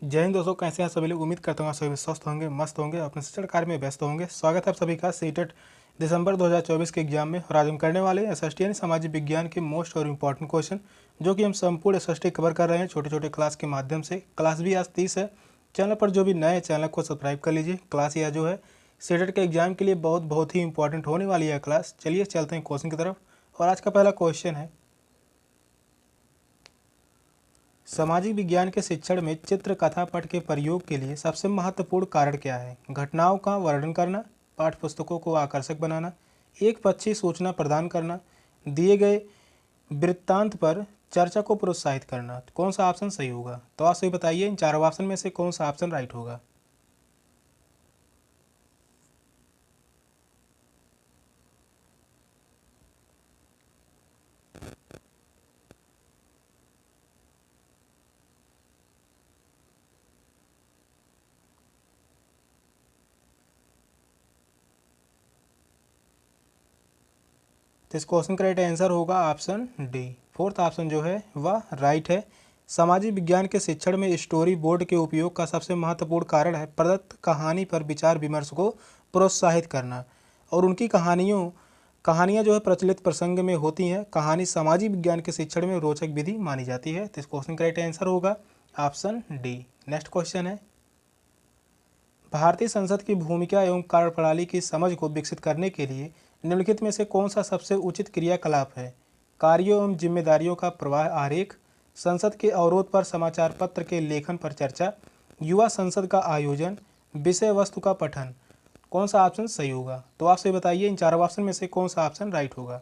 जय हिंद दोस्तों, कैसे हैं सभी लोग। उम्मीद करता हूँ आप सभी स्वस्थ होंगे, मस्त होंगे, अपने शिक्षण कार्य में व्यस्त होंगे। स्वागत है आप सभी का सीटेट दिसंबर 2024 के एग्जाम में। और आज हम करने वाले हैं एसएसटी यानी सामाजिक विज्ञान के मोस्ट और इम्पॉर्टेंट क्वेश्चन, जो कि हम संपूर्ण एसएसटी कवर कर रहे हैं छोटे छोटे क्लास के माध्यम से। क्लास भी आज 30 है। चैनल पर जो भी नए चैनल को सब्सक्राइब कर लीजिए। क्लास यह जो है सीटेट के एग्जाम के लिए बहुत ही इंपॉर्टेंट होने वाली है क्लास। चलिए चलते हैं क्वेश्चन की तरफ। और आज का पहला क्वेश्चन है, सामाजिक विज्ञान के शिक्षण में चित्र कथा पट के प्रयोग के लिए सबसे महत्वपूर्ण कारण क्या है। घटनाओं का वर्णन करना, पाठ्यपुस्तकों को आकर्षक बनाना, एक पक्षी सूचना प्रदान करना, दिए गए वृत्तांत पर चर्चा को प्रोत्साहित करना। तो कौन सा ऑप्शन सही होगा। तो आप सही बताइए, इन चारों ऑप्शन में से कौन सा ऑप्शन राइट होगा। तो इस क्वेश्चन का राइट आंसर होगा ऑप्शन डी। फोर्थ ऑप्शन जो है वह राइट है। सामाजिक विज्ञान के शिक्षण में स्टोरी बोर्ड के उपयोग का सबसे महत्वपूर्ण कारण है प्रदत्त कहानी पर विचार विमर्श को प्रोत्साहित करना और उनकी कहानियाँ जो है प्रचलित प्रसंग में होती हैं। कहानी सामाजिक विज्ञान के शिक्षण में रोचक विधि मानी जाती है। तो इस क्वेश्चन का राइट आंसर होगा ऑप्शन डी। नेक्स्ट क्वेश्चन है, भारतीय संसद की भूमिका एवं कार्यप्रणाली की समझ को विकसित करने के लिए निम्नलिखित में से कौन सा सबसे उचित क्रियाकलाप है। कार्यों एवं जिम्मेदारियों का प्रवाह आरेख, संसद के अवरोध पर समाचार पत्र के लेखन पर चर्चा, युवा संसद का आयोजन, विषय वस्तु का पठन। कौन सा ऑप्शन सही होगा। तो आप सही बताइए, इन चारों ऑप्शन में से कौन सा ऑप्शन राइट होगा।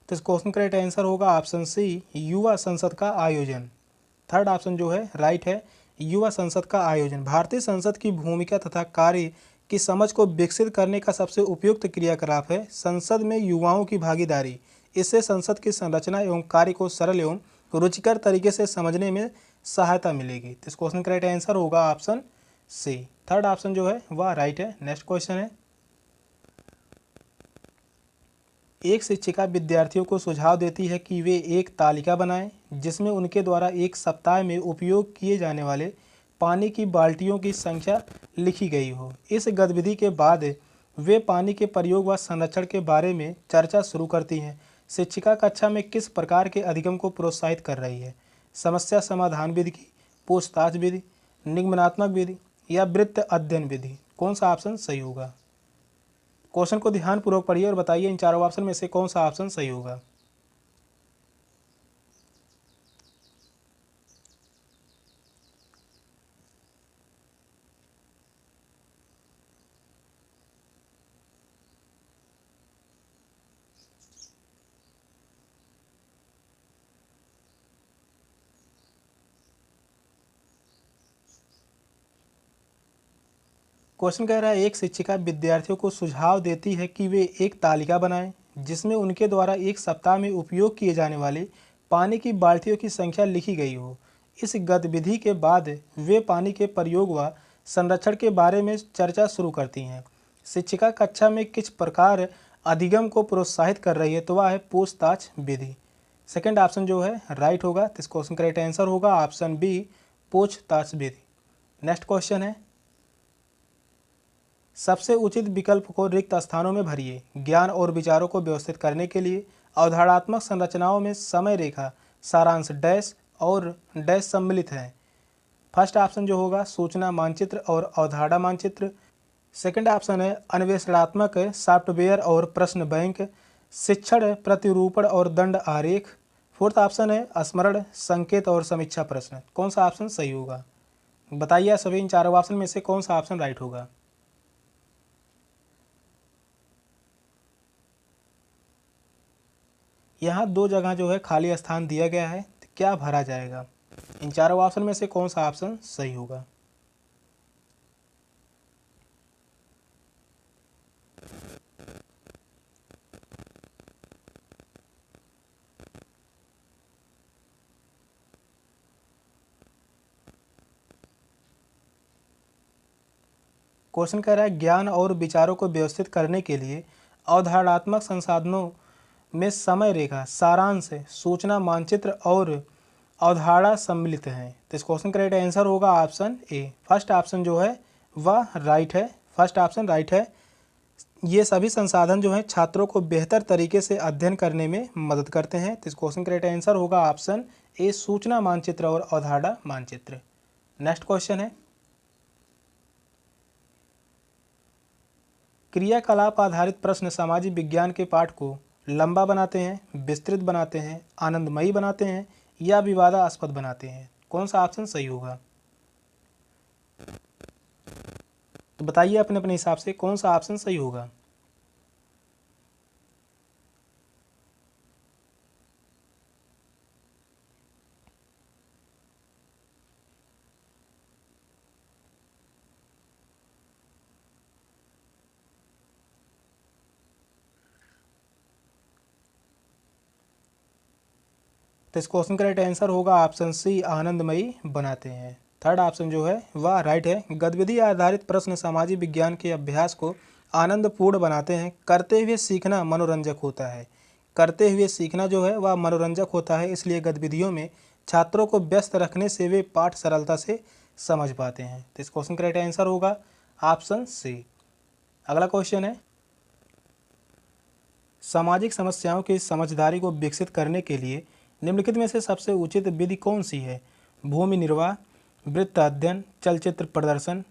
तो इस क्वेश्चन का राइट आंसर होगा ऑप्शन सी, युवा संसद का आयोजन। थर्ड ऑप्शन जो है राइट है, युवा संसद का आयोजन। भारतीय संसद की भूमिका तथा कार्य की समझ को विकसित करने का सबसे उपयुक्त क्रियाकलाप है संसद में युवाओं की भागीदारी। इससे संसद की संरचना एवं कार्य को सरल एवं रुचिकर तरीके से समझने में सहायता मिलेगी। तो इस क्वेश्चन का राइट आंसर होगा ऑप्शन सी। थर्ड ऑप्शन जो है वह राइट है। नेक्स्ट क्वेश्चन है, एक शिक्षिका विद्यार्थियों को सुझाव देती है कि वे एक तालिका बनाएं जिसमें उनके द्वारा एक सप्ताह में उपयोग किए जाने वाले पानी की बाल्टियों की संख्या लिखी गई हो। इस गतिविधि के बाद वे पानी के प्रयोग व संरक्षण के बारे में चर्चा शुरू करती हैं। शिक्षिका कक्षा में किस प्रकार के अधिगम को प्रोत्साहित कर रही है। समस्या समाधान विधि की, पूछताछ विधि, निगमनात्मक विधि या वृत्त अध्ययन विधि। कौन सा ऑप्शन सही होगा। क्वेश्चन को ध्यानपूर्वक पढ़िए और बताइए, इन चारों ऑप्शन में से कौन सा ऑप्शन सही होगा। क्वेश्चन कह रहा है, एक शिक्षिका विद्यार्थियों को सुझाव देती है कि वे एक तालिका बनाएं जिसमें उनके द्वारा एक सप्ताह में उपयोग किए जाने वाले पानी की बाल्टियों की संख्या लिखी गई हो। इस गतिविधि के बाद वे पानी के प्रयोग व संरक्षण के बारे में चर्चा शुरू करती हैं। शिक्षिका कक्षा में किस प्रकार अधिगम को प्रोत्साहित कर रही है, तो वह है पूछताछ विधि। सेकेंड ऑप्शन जो है राइट होगा। तो इस क्वेश्चन का राइट आंसर होगा ऑप्शन बी, पूछताछ विधि। नेक्स्ट क्वेश्चन है, सबसे उचित विकल्प को रिक्त स्थानों में भरिए। ज्ञान और विचारों को व्यवस्थित करने के लिए अवधारणात्मक संरचनाओं में समय रेखा, सारांश डैश और डैश सम्मिलित हैं। फर्स्ट ऑप्शन जो होगा सूचना मानचित्र और अवधारणा मानचित्र। सेकंड ऑप्शन है अन्वेषणात्मक सॉफ्टवेयर और प्रश्न बैंक, शिक्षण प्रतिरूपण और दंड आरेख। फोर्थ ऑप्शन है स्मरण संकेत और समीक्षा प्रश्न। कौन सा ऑप्शन सही होगा। बताइए सभी, इन चारों ऑप्शन में से कौन सा ऑप्शन राइट होगा। यहाँ दो जगह जो है खाली स्थान दिया गया है, तो क्या भरा जाएगा। इन चारों ऑप्शन में से कौन सा ऑप्शन सही होगा। क्वेश्चन कह रहा है ज्ञान और विचारों को व्यवस्थित करने के लिए अवधारणात्मक संसाधनों में समय रेखा, सारांश, सूचना मानचित्र और अवधारणा सम्मिलित हैं। तो इस क्वेश्चन का राइट आंसर होगा ऑप्शन ए। फर्स्ट ऑप्शन जो है वह राइट है, फर्स्ट ऑप्शन राइट है। ये सभी संसाधन जो हैं छात्रों को बेहतर तरीके से अध्ययन करने में मदद करते हैं। तो इस क्वेश्चन का राइट आंसर होगा ऑप्शन ए, सूचना मानचित्र और अवधारणा मानचित्र। नेक्स्ट क्वेश्चन है क्रियाकलाप आधारित प्रश्न सामाजिक विज्ञान के पाठ को लंबा बनाते हैं, विस्तृत बनाते हैं, आनंदमयी बनाते हैं या विवादास्पद बनाते हैं। कौन सा ऑप्शन सही होगा? तो बताइए अपने अपने हिसाब से कौन सा ऑप्शन सही होगा। तो इस क्वेश्चन का राइट आंसर होगा ऑप्शन सी, आनंदमयी बनाते हैं। थर्ड ऑप्शन जो है वह राइट है। गतिविधि आधारित प्रश्न सामाजिक विज्ञान के अभ्यास को आनंदपूर्ण बनाते हैं। करते हुए सीखना मनोरंजक होता है। करते हुए सीखना जो है वह मनोरंजक होता है, इसलिए गतिविधियों में छात्रों को व्यस्त रखने से वे पाठ सरलता से समझ पाते हैं। तो इस क्वेश्चन का राइट आंसर होगा ऑप्शन सी। अगला क्वेश्चन है सामाजिक समस्याओं की समझदारी को विकसित करने के लिए निम्नलिखित में से सबसे उचित विधि कौन सी है? भूमि निर्वाह, वृत्त अध्ययन, चलचित्र प्रदर्शन,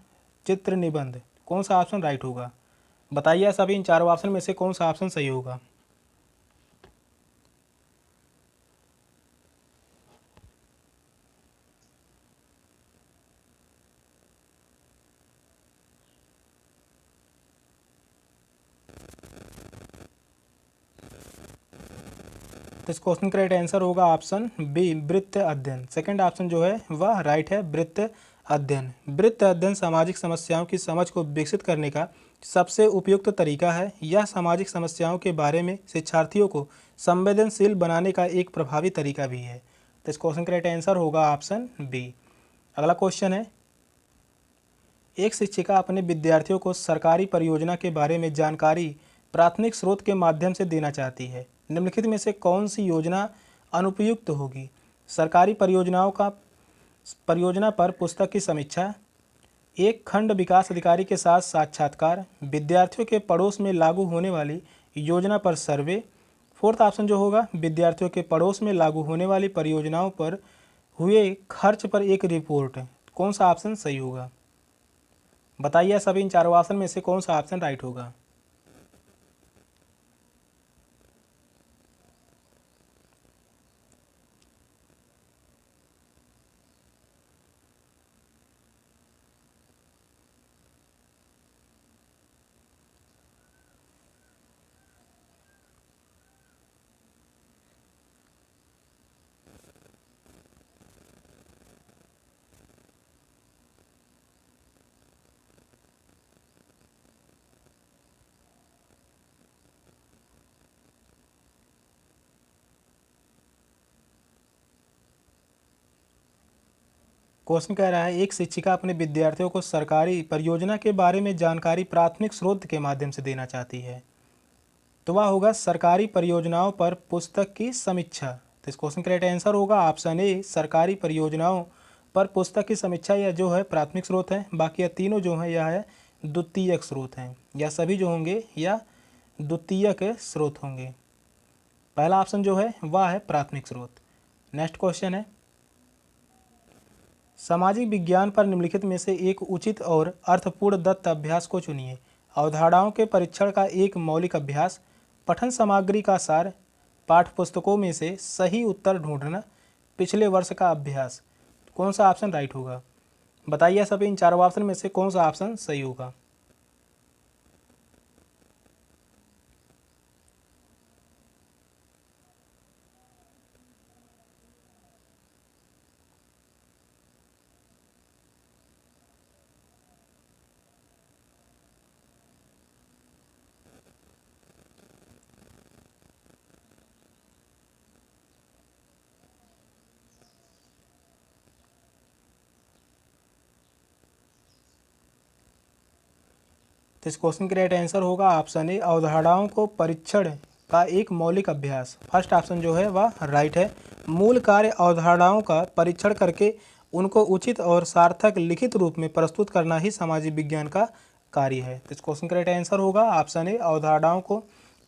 चित्र निबंध। कौन सा ऑप्शन राइट होगा? बताइए सभी इन चारों ऑप्शन में से कौन सा ऑप्शन सही होगा। तो इस क्वेश्चन का राइट आंसर होगा ऑप्शन बी, वृत्त अध्ययन। सेकंड ऑप्शन जो है वह राइट है, वृत्त अध्ययन। वृत्त अध्ययन सामाजिक समस्याओं की समझ को विकसित करने का सबसे उपयुक्त तरीका है। यह सामाजिक समस्याओं के बारे में शिक्षार्थियों को संवेदनशील बनाने का एक प्रभावी तरीका भी है। तो इस क्वेश्चन का राइट आंसर होगा ऑप्शन बी। अगला क्वेश्चन है एक शिक्षिका अपने विद्यार्थियों को सरकारी परियोजना के बारे में जानकारी प्राथमिक स्रोत के माध्यम से देना चाहती है। निम्नलिखित में से कौन सी योजना अनुपयुक्त होगी? सरकारी परियोजना पर पुस्तक की समीक्षा, एक खंड विकास अधिकारी के साथ साक्षात्कार, विद्यार्थियों के पड़ोस में लागू होने वाली योजना पर सर्वे। फोर्थ ऑप्शन जो होगा विद्यार्थियों के पड़ोस में लागू होने वाली परियोजनाओं पर हुए खर्च पर एक रिपोर्ट। कौन सा ऑप्शन सही होगा? बताइए सभी इन चारों ऑप्शन में से कौन सा ऑप्शन राइट होगा। क्वेश्चन कह रहा है एक शिक्षिका अपने विद्यार्थियों को सरकारी परियोजना के बारे में जानकारी प्राथमिक स्रोत के माध्यम से देना चाहती है। तो वह होगा सरकारी परियोजनाओं पर पुस्तक की समीक्षा। तो इस क्वेश्चन का राइट आंसर होगा ऑप्शन ए, सरकारी परियोजनाओं पर पुस्तक की समीक्षा। यह जो है प्राथमिक स्रोत है, बाकी यह तीनों जो है यह है द्वितीयक स्रोत हैं। या सभी जो होंगे या द्वितीयक स्रोत होंगे। पहला ऑप्शन जो है वह है प्राथमिक स्रोत। नेक्स्ट क्वेश्चन है सामाजिक विज्ञान पर निम्नलिखित में से एक उचित और अर्थपूर्ण दत्त अभ्यास को चुनिए। अवधारणाओं के परीक्षण का एक मौलिक अभ्यास, पठन सामग्री का सार, पाठ्यपुस्तकों में से सही उत्तर ढूंढना, पिछले वर्ष का अभ्यास। कौन सा ऑप्शन राइट होगा? बताइए सभी इन चारों ऑप्शन में से कौन सा ऑप्शन सही होगा। तो इस क्वेश्चन का राइट आंसर होगा ऑप्शन ए, अवधारणाओं को परीक्षण का एक मौलिक अभ्यास। फर्स्ट ऑप्शन जो है वह राइट है। मूल कार्य अवधारणाओं का परीक्षण करके उनको उचित और सार्थक लिखित रूप में प्रस्तुत करना ही सामाजिक विज्ञान का कार्य है। तो इस क्वेश्चन का राइट आंसर होगा ऑप्शन ए, अवधारणाओं को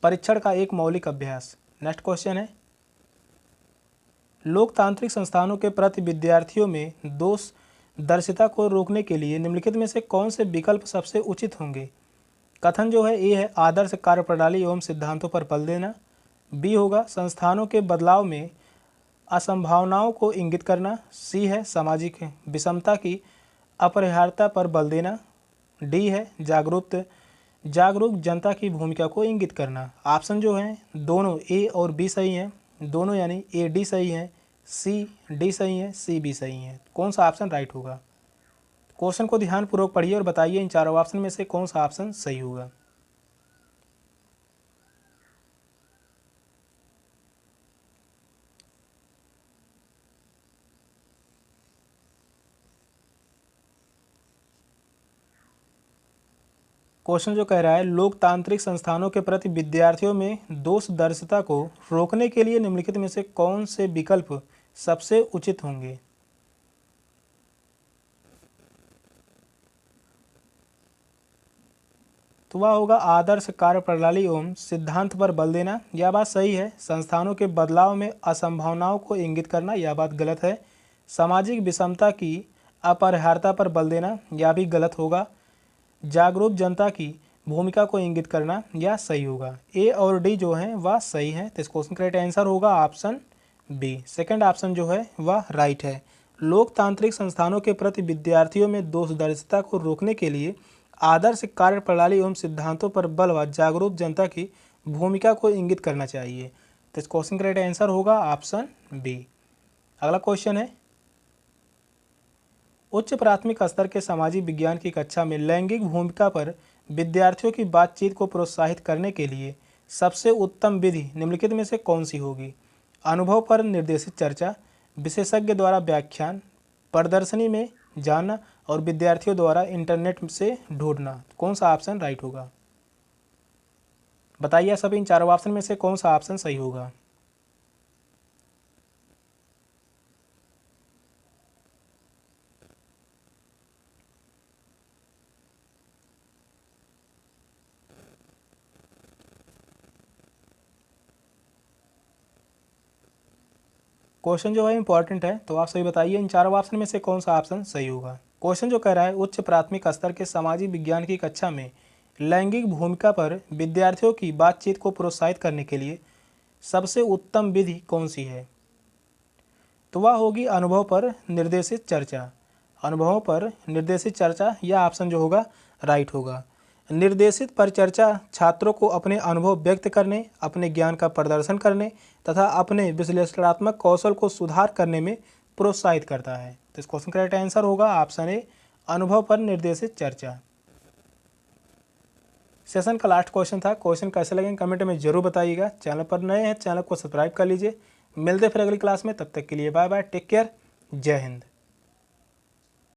परीक्षण का एक मौलिक अभ्यास। नेक्स्ट क्वेश्चन है, लोकतांत्रिक संस्थानों के प्रति विद्यार्थियों में दोष दर्शिता को रोकने के लिए निम्नलिखित में से कौन से विकल्प सबसे उचित होंगे? कथन जो है ए है, आदर्श कार्यप्रणाली एवं सिद्धांतों पर बल देना। बी होगा संस्थानों के बदलाव में असंभावनाओं को इंगित करना। सी है सामाजिक विषमता की अपरिहार्यता पर बल देना। डी है जागरूक जनता की भूमिका को इंगित करना। ऑप्शन जो है दोनों ए और बी सही हैं, दोनों यानी ए डी सही है, सी डी सही है, सी बी सही है। कौन सा ऑप्शन राइट होगा? क्वेश्चन को ध्यानपूर्वक पढ़िए और बताइए इन चारों ऑप्शन में से कौन सा ऑप्शन सही होगा। क्वेश्चन जो कह रहा है, लोकतांत्रिक संस्थानों के प्रति विद्यार्थियों में दोष दर्शिता को रोकने के लिए निम्नलिखित में से कौन से विकल्प सबसे उचित होंगे? तो वह होगा आदर्श कार्यप्रणाली एवं सिद्धांत पर बल देना। यह बात सही है। संस्थानों के बदलाव में असंभावनाओं को इंगित करना, यह बात गलत है। सामाजिक विषमता की अपरिहार्यता पर बल देना, यह भी गलत होगा। जागरूक जनता की भूमिका को इंगित करना, यह सही होगा। ए और डी जो हैं वह सही हैं। तो इस क्वेश्चन का राइट आंसर होगा ऑप्शन बी, सेकंड ऑप्शन जो है वह राइट है। लोकतांत्रिक संस्थानों के प्रति विद्यार्थियों में दोष दर्शिता को रोकने के लिए आदर्श कार्यप्रणाली एवं सिद्धांतों पर बल व जागरूक जनता की भूमिका को इंगित करना चाहिए। तो इस क्वेश्चन का राइट आंसर होगा ऑप्शन बी। अगला क्वेश्चन है, उच्च प्राथमिक स्तर के सामाजिक विज्ञान की कक्षा में लैंगिक भूमिका पर विद्यार्थियों की बातचीत को प्रोत्साहित करने के लिए सबसे उत्तम विधि निम्नलिखित में से कौन सी होगी? अनुभव पर निर्देशित चर्चा, विशेषज्ञ द्वारा व्याख्यान, प्रदर्शनी में जानना और विद्यार्थियों द्वारा इंटरनेट से ढूंढना। कौन सा ऑप्शन राइट होगा? बताइए सभी इन चारों ऑप्शन में से कौन सा ऑप्शन सही होगा? क्वेश्चन जो है इंपॉर्टेंट है, तो आप सही बताइए इन चारों ऑप्शन में से कौन सा ऑप्शन सही होगा। क्वेश्चन जो कह रहा है, उच्च प्राथमिक स्तर के सामाजिक विज्ञान की कक्षा में लैंगिक भूमिका पर विद्यार्थियों की बातचीत को प्रोत्साहित करने के लिए सबसे उत्तम विधि कौन सी है? तो वह होगी अनुभव पर निर्देशित चर्चा। अनुभवों पर निर्देशित चर्चा, यह ऑप्शन जो होगा राइट होगा। निर्देशित परिचर्चा छात्रों को अपने अनुभव व्यक्त करने, अपने ज्ञान का प्रदर्शन करने तथा अपने विश्लेषणात्मक कौशल को सुधार करने में प्रोत्साहित करता है। तो इस क्वेश्चन का राइट आंसर होगा ऑप्शन ए, अनुभव पर निर्देशित चर्चा। सेशन का लास्ट क्वेश्चन था। क्वेश्चन कैसे लगे कमेंट में जरूर बताइएगा। चैनल पर नए हैं चैनल को सब्सक्राइब कर लीजिए। मिलते फिर अगली क्लास में, तब तक के लिए बाय बाय, टेक केयर, जय हिंद।